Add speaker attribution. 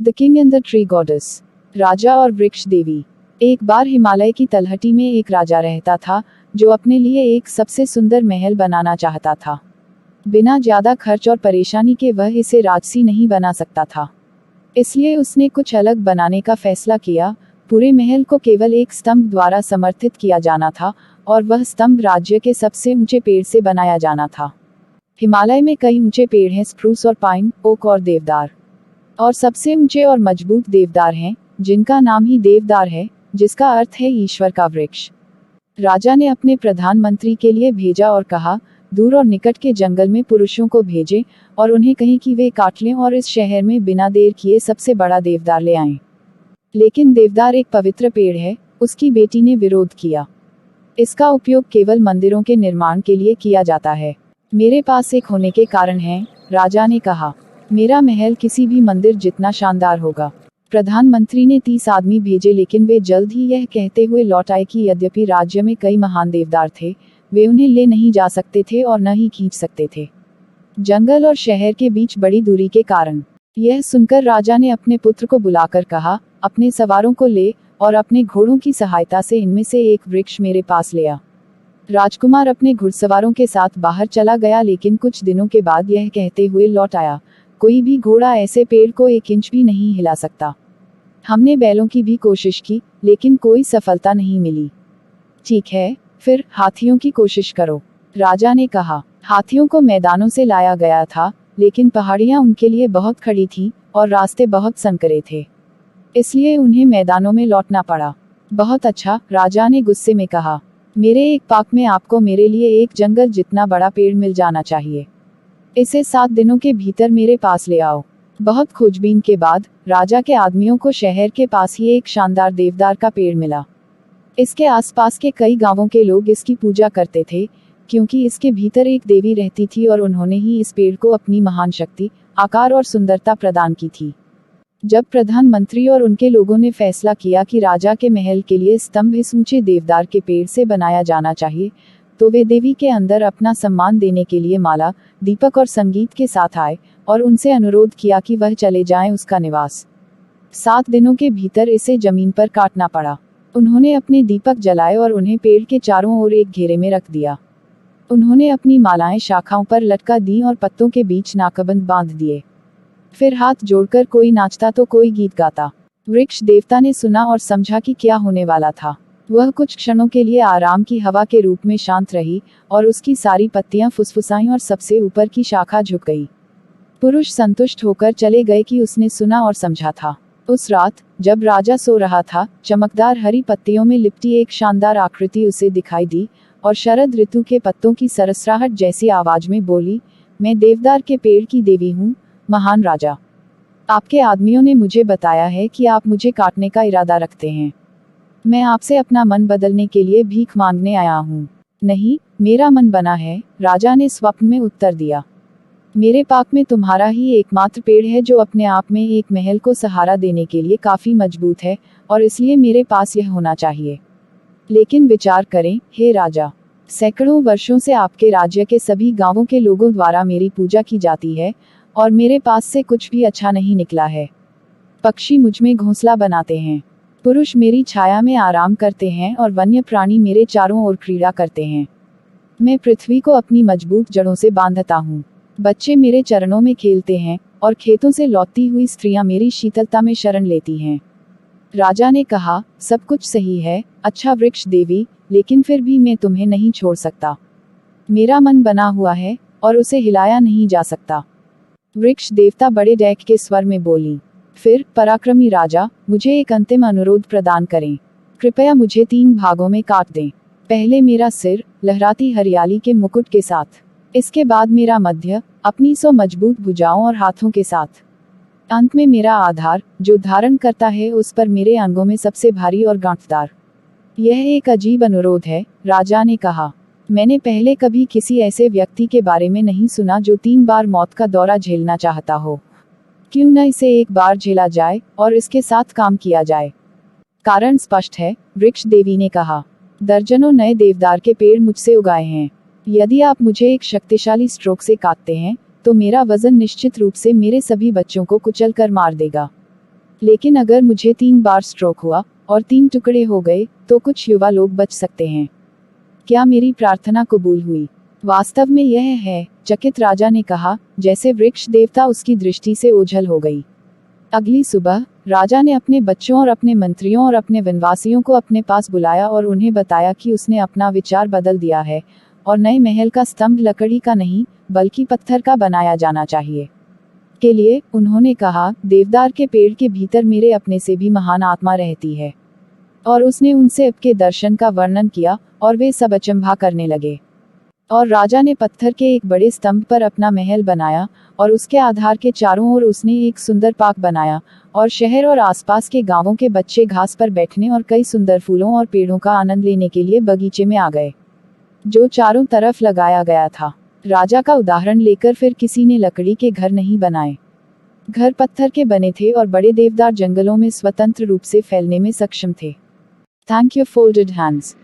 Speaker 1: The king and the tree goddess. राजा और वृक्ष देवी। एक बार हिमालय की तलहटी में एक राजा रहता था जो अपने लिए एक सबसे सुंदर महल बनाना चाहता था। बिना ज्यादा खर्च और परेशानी के वह इसे राजसी नहीं बना सकता था, इसलिए उसने कुछ अलग बनाने का फैसला किया। पूरे महल को केवल एक स्तंभ द्वारा समर्थित किया जाना था और वह स्तंभ राज्य के सबसे ऊंचे पेड़ से बनाया जाना था। हिमालय में कई ऊंचे पेड़ हैं, स्प्रूस और पाइन, ओक और देवदार, और सबसे ऊंचे और मजबूत देवदार हैं जिनका नाम ही देवदार है, जिसका अर्थ है ईश्वर का वृक्ष। राजा ने अपने प्रधानमंत्री के लिए भेजा और कहा, दूर और निकट के जंगल में पुरुषों को भेजें और उन्हें कहें कि वे काट लें और इस शहर में बिना देर किए सबसे बड़ा देवदार ले आएं। लेकिन देवदार एक पवित्र पेड़ है, उसकी बेटी ने विरोध किया। इसका उपयोग केवल मंदिरों के निर्माण के लिए किया जाता है। मेरे पास एक होने के कारण हैं, राजा ने कहा। मेरा महल किसी भी मंदिर जितना शानदार होगा। प्रधानमंत्री ने 30 आदमी भेजे, लेकिन वे जल्द ही यह कहते हुए लौट आए कि यद्यपि राज्य में कई महान देवदार थे, वे उन्हें ले नहीं जा सकते थे और न ही खींच सकते थे, जंगल और शहर के बीच बड़ी दूरी के कारण। यह सुनकर राजा ने अपने पुत्र को बुलाकर कहा, अपने सवारों को ले और अपने घोड़ों की सहायता से इनमें से एक वृक्ष मेरे पास ले आ। राजकुमार अपने घुड़सवारों के साथ बाहर चला गया, लेकिन कुछ दिनों के बाद यह कहते हुए लौट आया, कोई भी घोड़ा ऐसे पेड़ को 1 इंच भी नहीं हिला सकता। हमने बैलों की भी कोशिश की, लेकिन कोई सफलता नहीं मिली। ठीक है, फिर हाथियों की कोशिश करो, राजा ने कहा। हाथियों को मैदानों से लाया गया था, लेकिन पहाड़ियां उनके लिए बहुत खड़ी थीं और रास्ते बहुत संकरे थे, इसलिए उन्हें मैदानों में लौटना पड़ा। बहुत अच्छा, राजा ने गुस्से में कहा। मेरे एक पाक में आपको मेरे लिए एक जंगल जितना बड़ा पेड़ मिल जाना चाहिए। इसे 7 दिनों के भीतर मेरे पास ले आओ। बहुत खोजबीन के बाद राजा के आदमियों को शहर के पास ही एक शानदार देवदार का पेड़ मिला। इसके आसपास के कई गांवों के लोग इसकी पूजा करते थे, क्योंकि इसके भीतर एक देवी रहती थी और उन्होंने ही इस पेड़ को अपनी महान शक्ति, आकार और सुंदरता प्रदान की थी। जब प्रधानमंत्री और उनके लोगों ने फैसला किया कि राजा के महल के लिए स्तंभ इस ऊंचे देवदार के पेड़ से बनाया जाना चाहिए, तो वे देवी के अंदर अपना सम्मान देने के लिए माला, दीपक और संगीत के साथ आए और उनसे अनुरोध किया कि वह चले जाएं उसका निवास। 7 दिनों के भीतर इसे जमीन पर काटना पड़ा। उन्होंने अपने दीपक जलाए और उन्हें पेड़ के चारों ओर एक घेरे में रख दिया। उन्होंने अपनी मालाएं शाखाओं पर लटका दी और पत्तों के बीच नाकबंद बांध दिए। फिर हाथ जोड़कर कोई नाचता तो कोई गीत गाता। वृक्ष देवता ने सुना और समझा कि क्या होने वाला था। वह कुछ क्षणों के लिए आराम की हवा के रूप में शांत रही और उसकी सारी पत्तियां फुसफुसाईं और सबसे ऊपर की शाखा झुक गई। पुरुष संतुष्ट होकर चले गए कि उसने सुना और समझा था। उस रात, जब राजा सो रहा था, चमकदार हरी पत्तियों में लिपटी एक शानदार आकृति उसे दिखाई दी और शरद ऋतु के पत्तों की सरसराहट जैसी आवाज में बोली, मैं देवदार के पेड़ की देवी हूँ, महान राजा। आपके आदमियों ने मुझे बताया है कि आप मुझे काटने का इरादा रखते हैं। मैं आपसे अपना मन बदलने के लिए भीख मांगने आया हूँ। नहीं, मेरा मन बना है, राजा ने स्वप्न में उत्तर दिया। मेरे पाक में तुम्हारा ही एकमात्र पेड़ है जो अपने आप में एक महल को सहारा देने के लिए काफी मजबूत है, और इसलिए मेरे पास यह होना चाहिए। लेकिन विचार करें, हे राजा, सैकड़ों वर्षों से आपके राज्य के सभी गांवों के लोगों द्वारा मेरी पूजा की जाती है और मेरे पास से कुछ भी अच्छा नहीं निकला है। पक्षी मुझ में घोंसला बनाते हैं, पुरुष मेरी छाया में आराम करते हैं और वन्य प्राणी मेरे चारों ओर क्रीड़ा करते हैं। मैं पृथ्वी को अपनी मजबूत जड़ों से बांधता हूँ। बच्चे मेरे चरणों में खेलते हैं और खेतों से लौटती हुई स्त्रियां मेरी शीतलता में शरण लेती हैं। राजा ने कहा, सब कुछ सही है, अच्छा वृक्ष देवी, लेकिन फिर भी मैं तुम्हें नहीं छोड़ सकता। मेरा मन बना हुआ है और उसे हिलाया नहीं जा सकता। वृक्ष देवता बड़े डैक के स्वर में बोली। फिर, पराक्रमी राजा, मुझे एक अंतिम अनुरोध प्रदान करें। कृपया मुझे 3 भागों में काट दें। पहले मेरा सिर, लहराती हरियाली के मुकुट के साथ। इसके बाद मेरा मध्य, अपनी 100 मजबूत भुजाओं और हाथों के साथ। अंत में मेरा आधार, जो धारण करता है उस पर मेरे अंगों में सबसे भारी और गांठदार। यह एक अजीब अनुरोध है, राजा ने कहा। मैंने पहले कभी किसी ऐसे व्यक्ति के बारे में नहीं सुना जो 3 बार मौत का दौरा झेलना चाहता हो। क्यों न इसे एक बार झेला जाए और इसके साथ काम किया जाए। कारण स्पष्ट है, वृक्ष देवी ने कहा। दर्जनों नए देवदार के पेड़ मुझसे उगाए हैं। यदि आप मुझे एक शक्तिशाली स्ट्रोक से काटते हैं, तो मेरा वजन निश्चित रूप से मेरे सभी बच्चों को कुचल कर मार देगा। लेकिन अगर मुझे 3 बार स्ट्रोक हुआ और 3 टुकड़े हो गए तो कुछ युवा लोग बच सकते हैं। क्या मेरी प्रार्थना कबूल हुई? वास्तव में यह है, चकित राजा ने कहा, जैसे वृक्ष देवता उसकी दृष्टि से ओझल हो गई। अगली सुबह राजा ने अपने बच्चों और अपने मंत्रियों और अपने वनवासियों को अपने पास बुलाया और उन्हें बताया कि उसने अपना विचार बदल दिया है और नए महल का स्तंभ लकड़ी का नहीं बल्कि पत्थर का बनाया जाना चाहिए। के लिए उन्होंने कहा, देवदार के पेड़ के भीतर मेरे अपने से भी महान आत्मा रहती है। और उसने उनसे अपने दर्शन का वर्णन किया और वे सब अचंभा करने लगे। और राजा ने पत्थर के एक बड़े स्तंभ पर अपना महल बनाया और उसके आधार के चारों ओर उसने एक सुंदर पार्क बनाया और शहर और आसपास के गांवों के बच्चे घास पर बैठने और कई सुंदर फूलों और पेड़ों का आनंद लेने के लिए बगीचे में आ गए, जो चारों तरफ लगाया गया था। राजा का उदाहरण लेकर फिर किसी ने लकड़ी के घर नहीं बनाए। घर पत्थर के बने थे और बड़े देवदार जंगलों में स्वतंत्र रूप से फैलने में सक्षम थे। Thank you folded hands.